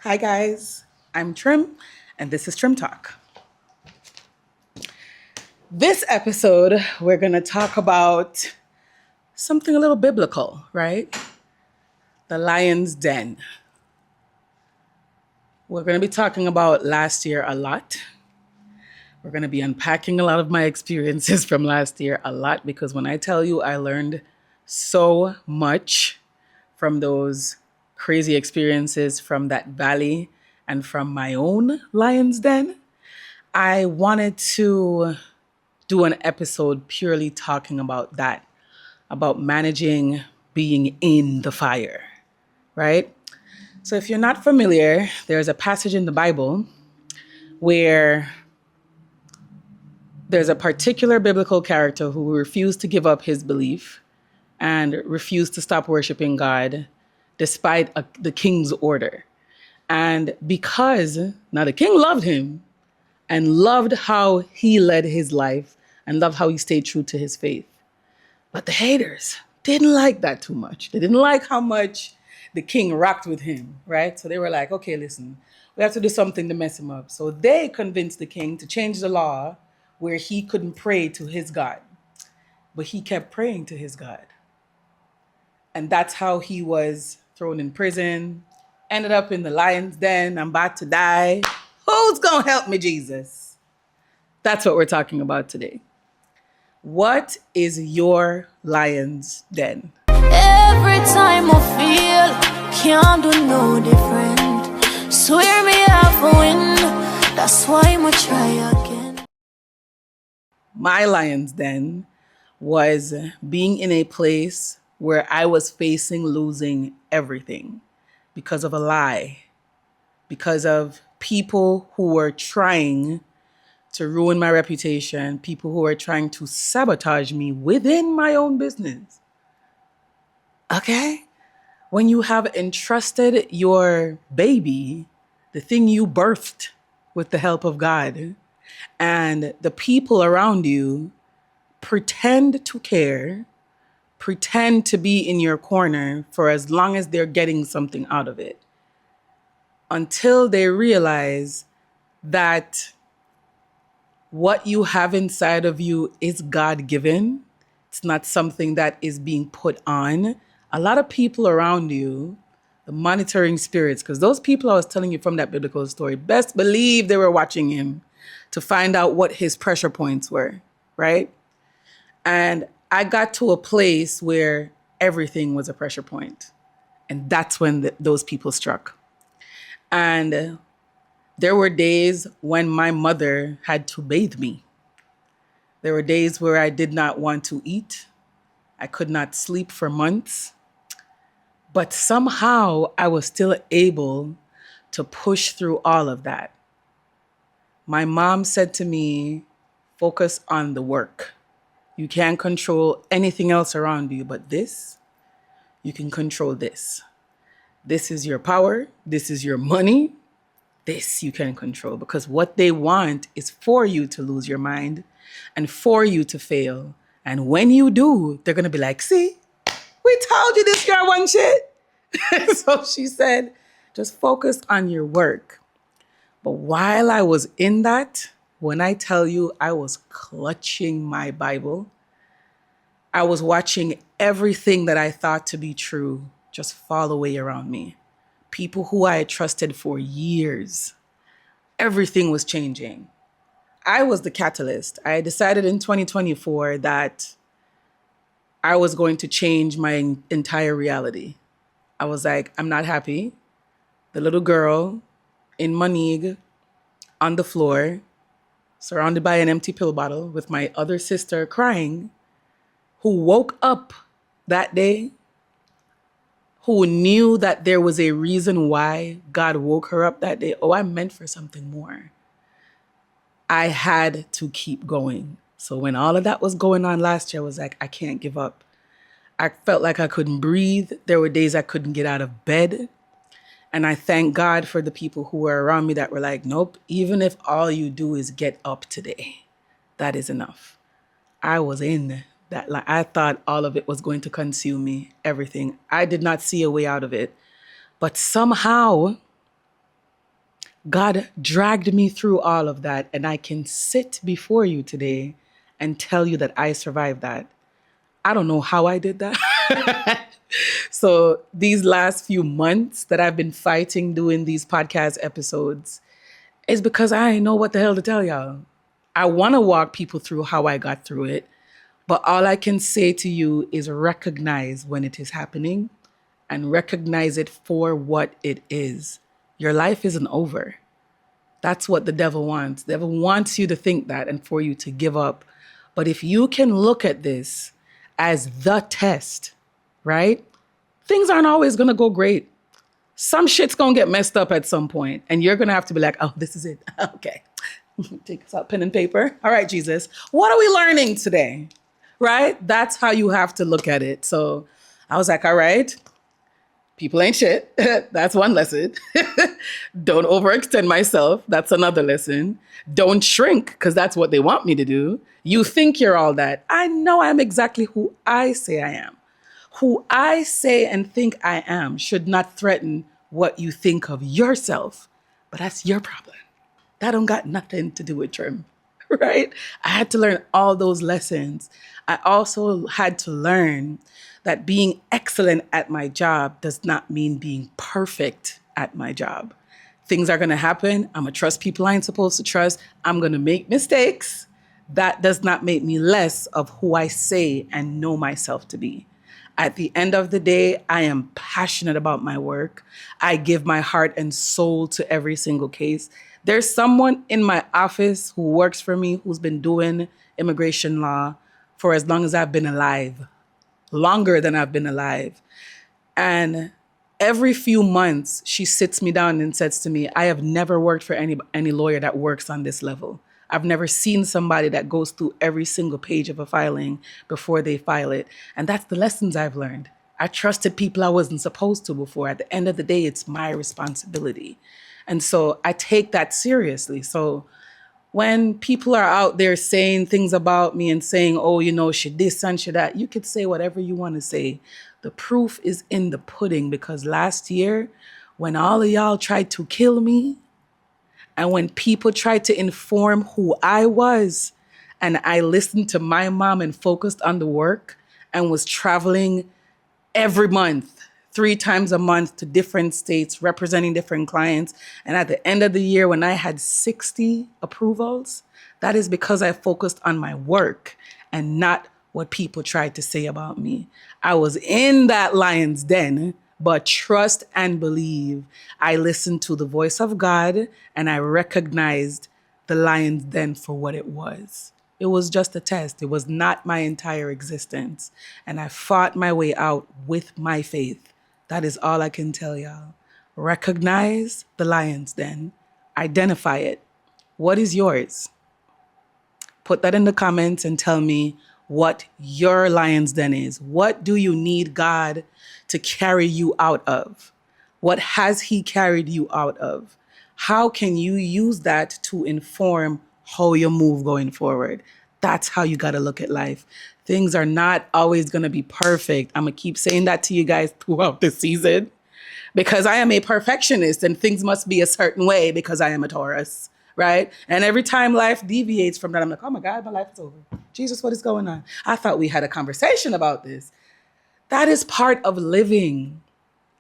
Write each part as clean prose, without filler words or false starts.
Hi guys, I'm Trem, and this is TremTalk. This episode, we're going to talk about something a little biblical, right? The lion's den. We're going to be talking about last year a lot. We're going to be unpacking a lot of my experiences from last year a lot because when I tell you I learned so much from those crazy experiences from that valley and from my own lion's den, I wanted to do an episode purely talking about that, about managing being in the fire, right? So if you're not familiar, there's a passage in the Bible where there's a particular biblical character who refused to give up his belief and refused to stop worshiping God despite the king's order. And because now the king loved him and loved how he led his life and loved how he stayed true to his faith. But the haters didn't like that too much. They didn't like how much the king rocked with him, right? So they were like, okay, listen, we have to do something to mess him up. So they convinced the king to change the law where he couldn't pray to his God. But he kept praying to his God. And that's how he was thrown in prison, ended up in the lion's den. I'm about to die. Who's going to help me, Jesus? That's what we're talking about today. What is your lion's den? Every time I feel can't do no different. Swear me half a win. That's why I'ma try again. My lion's den was being in a place where I was facing losing everything because of a lie, because of people who were trying to ruin my reputation, people who were trying to sabotage me within my own business. Okay? When you have entrusted your baby, the thing you birthed with the help of God, and the people around you pretend to care, pretend to be in your corner for as long as they're getting something out of it, until they realize that what you have inside of you is God-given. It's not something that is being put on. A lot of people around you, the monitoring spirits, because those people I was telling you from that biblical story, best believe they were watching him to find out what his pressure points were, right? And I got to a place where everything was a pressure point. And that's when those people struck. And there were days when my mother had to bathe me. There were days where I did not want to eat. I could not sleep for months. But somehow I was still able to push through all of that. My mom said to me, focus on the work. You can't control anything else around you, but this, you can control this. This is your power. This is your money. This you can control, because what they want is for you to lose your mind and for you to fail. And when you do, they're going to be like, see, we told you this girl one shit. So she said, just focus on your work. But while I was in that, when I tell you I was clutching my Bible, I was watching everything that I thought to be true just fall away around me. People who I had trusted for years. Everything was changing. I was the catalyst. I decided in 2024 that I was going to change my entire reality. I was like, I'm not happy. The little girl in Monig on the floor, surrounded by an empty pill bottle with my other sister crying, who woke up that day, who knew that there was a reason why God woke her up that day. Oh, I'm meant for something more. I had to keep going. So when all of that was going on last year, I was like, I can't give up. I felt like I couldn't breathe. There were days I couldn't get out of bed. And I thank God for the people who were around me that were like, nope, even if all you do is get up today, that is enough. I was in that. Like, I thought all of it was going to consume me, everything. I did not see a way out of it. But somehow God dragged me through all of that, and I can sit before you today and tell you that I survived that. I don't know how I did that. So these last few months that I've been fighting doing these podcast episodes is because I ain't know what the hell to tell y'all. I want to walk people through how I got through it, but all I can say to you is recognize when it is happening and recognize it for what it is. Your life isn't over. That's what the devil wants. The devil wants you to think that and for you to give up. But if you can look at this as the test, right? Things aren't always going to go great. Some shit's going to get messed up at some point, and you're going to have to be like, oh, this is it. Okay. Take out pen and paper. All right, Jesus, what are we learning today? Right? That's how you have to look at it. So I was like, all right, people ain't shit. That's one lesson. Don't overextend myself. That's another lesson. Don't shrink, because that's what they want me to do. You think you're all that. I know I'm exactly who I say I am. Who I say and think I am should not threaten what you think of yourself. But that's your problem. That don't got nothing to do with Trem, right? I had to learn all those lessons. I also had to learn that being excellent at my job does not mean being perfect at my job. Things are going to happen. I'm going to trust people I ain't supposed to trust. I'm going to make mistakes. That does not make me less of who I say and know myself to be. At the end of the day, I am passionate about my work. I give my heart and soul to every single case. There's someone in my office who works for me who's been doing immigration law for as long as I've been alive, longer than I've been alive. And every few months, she sits me down and says to me, I have never worked for any lawyer that works on this level. I've never seen somebody that goes through every single page of a filing before they file it. And that's the lessons I've learned. I trusted people I wasn't supposed to before. At the end of the day, it's my responsibility. And so I take that seriously. So when people are out there saying things about me and saying, oh, you know, should this and should that, you could say whatever you want to say. The proof is in the pudding, because last year, when all of y'all tried to kill me, and when people tried to inform who I was, and I listened to my mom and focused on the work and was traveling every month, 3 times a month to different states, representing different clients. And at the end of the year, when I had 60 approvals, that is because I focused on my work and not what people tried to say about me. I was in that lion's den, but trust and believe. I listened to the voice of God and I recognized the lion's den for what it was. It was just a test. It was not my entire existence. And I fought my way out with my faith. That is all I can tell y'all. Recognize the lion's den. Identify it. What is yours? Put that in the comments and tell me what your lion's den is. What do you need God to carry you out of? What has He carried you out of? How can you use that to inform how you move going forward? That's how you got to look at life. Things are not always going to be perfect. I'm going to keep saying that to you guys throughout the season, because I am a perfectionist and things must be a certain way because I am a Taurus, right? And every time life deviates from that, I'm like, oh my God, my life is over. Jesus, what is going on? I thought we had a conversation about this. That is part of living.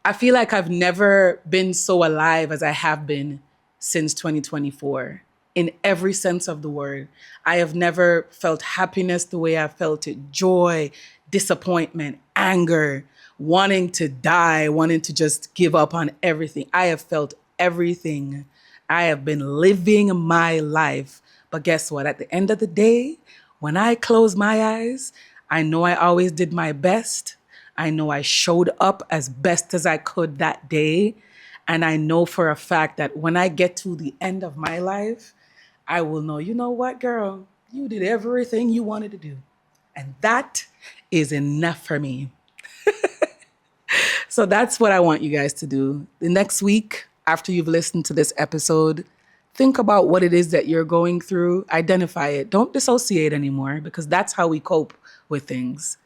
I feel like I've never been so alive as I have been since 2024. In every sense of the word. I have never felt happiness the way I felt it. Joy, disappointment, anger, wanting to die, wanting to just give up on everything. I have felt everything. I have been living my life. But guess what? At the end of the day, when I close my eyes, I know I always did my best. I know I showed up as best as I could that day. And I know for a fact that when I get to the end of my life, I will know, you know what, girl, you did everything you wanted to do. And that is enough for me. So that's what I want you guys to do. The next week, after you've listened to this episode, think about what it is that you're going through. Identify it. Don't dissociate anymore, because that's how we cope with things.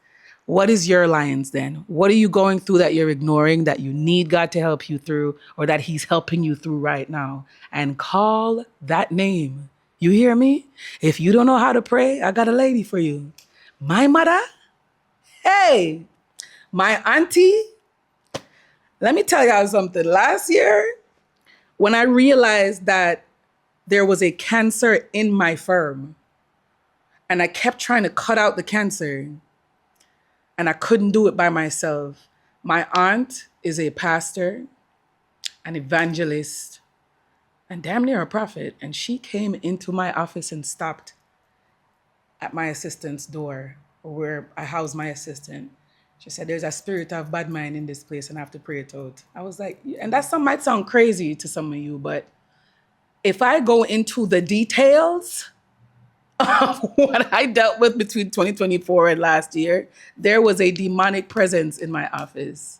What is your lions then? What are you going through that you're ignoring, that you need God to help you through, or that He's helping you through right now? And call that name. You hear me? If you don't know how to pray, I got a lady for you. My mother, hey, my auntie, let me tell y'all something. Last year, when I realized that there was a cancer in my firm, and I kept trying to cut out the cancer, and I couldn't do it by myself. My aunt is a pastor, an evangelist, and damn near a prophet. And she came into my office and stopped at my assistant's door, where I house my assistant. She said, there's a spirit of bad mind in this place and I have to pray it out. I was like, and that might sound crazy to some of you, but if I go into the details of what I dealt with between 2024 and last year, there was a demonic presence in my office.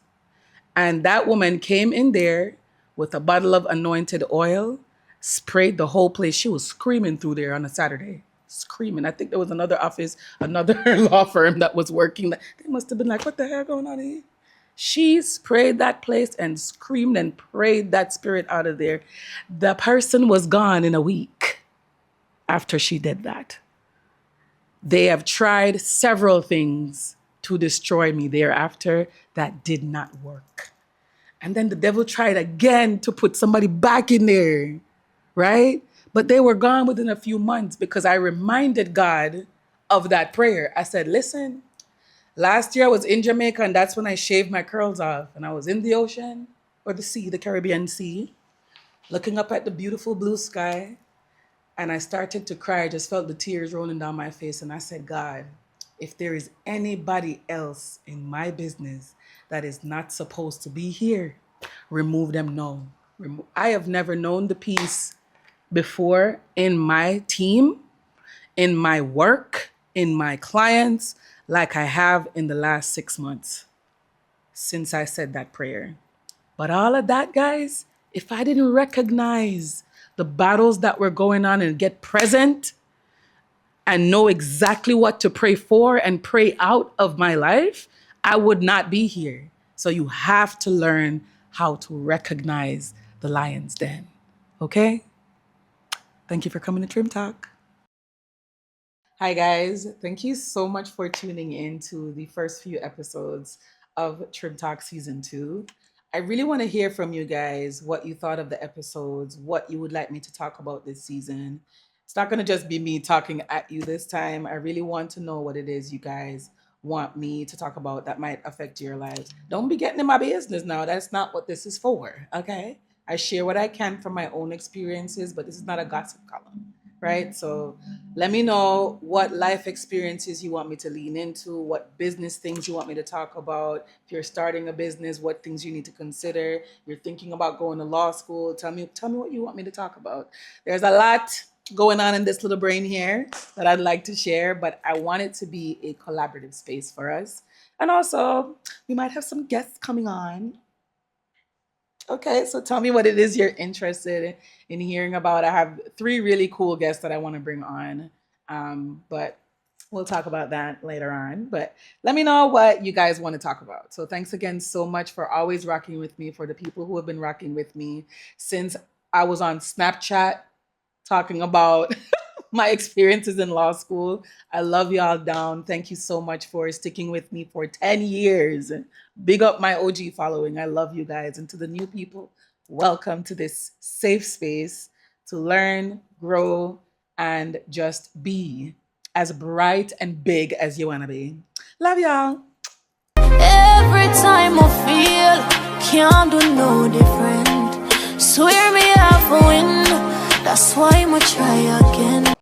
And that woman came in there with a bottle of anointed oil, sprayed the whole place. She was screaming through there on a Saturday, screaming. I think there was another office, another law firm that was working. They must have been like, what the hell going on here? She sprayed that place and screamed and prayed that spirit out of there. The person was gone in a week after she did that. They have tried several things to destroy me thereafter that did not work. And then the devil tried again to put somebody back in there, right? But they were gone within a few months because I reminded God of that prayer. I said, listen, last year I was in Jamaica and that's when I shaved my curls off. And I was in the ocean or the sea, the Caribbean Sea, looking up at the beautiful blue sky. And I started to cry. I just felt the tears rolling down my face. And I said, God, if there is anybody else in my business that is not supposed to be here, remove them now. I have never known the peace before in my team, in my work, in my clients, like I have in the last 6 months since I said that prayer. But all of that, guys, if I didn't recognize the battles that were going on and get present and know exactly what to pray for and pray out of my life, I would not be here. So you have to learn how to recognize the lion's den. Okay? Thank you for coming to Trim Talk. Hi, guys. Thank you so much for tuning in to the first few episodes of Trim Talk Season 2. I really want to hear from you guys what you thought of the episodes, what you would like me to talk about this season. It's not going to just be me talking at you this time. I really want to know what it is you guys want me to talk about that might affect your lives. Don't be getting in my business now. That's not what this is for, okay? I share what I can from my own experiences, but this is not a gossip column, right? So let me know what life experiences you want me to lean into, what business things you want me to talk about. If you're starting a business, what things you need to consider. You're thinking about going to law school. Tell me what you want me to talk about. There's a lot going on in this little brain here that I'd like to share, but I want it to be a collaborative space for us. And also, we might have some guests coming on. Okay, so tell me what it is you're interested in hearing about. I have 3 really cool guests that I want to bring on, but we'll talk about that later on. But let me know what you guys want to talk about. So thanks again so much for always rocking with me, for the people who have been rocking with me since I was on Snapchat talking about my experiences in law school. I love y'all down. Thank you so much for sticking with me for 10 years. Big up my OG following. I love you guys. And to the new people, welcome to this safe space to learn, grow, and just be as bright and big as you want to be. Love y'all. Every time I feel can't do no different. Swear me off a win. That's why I'ma try again.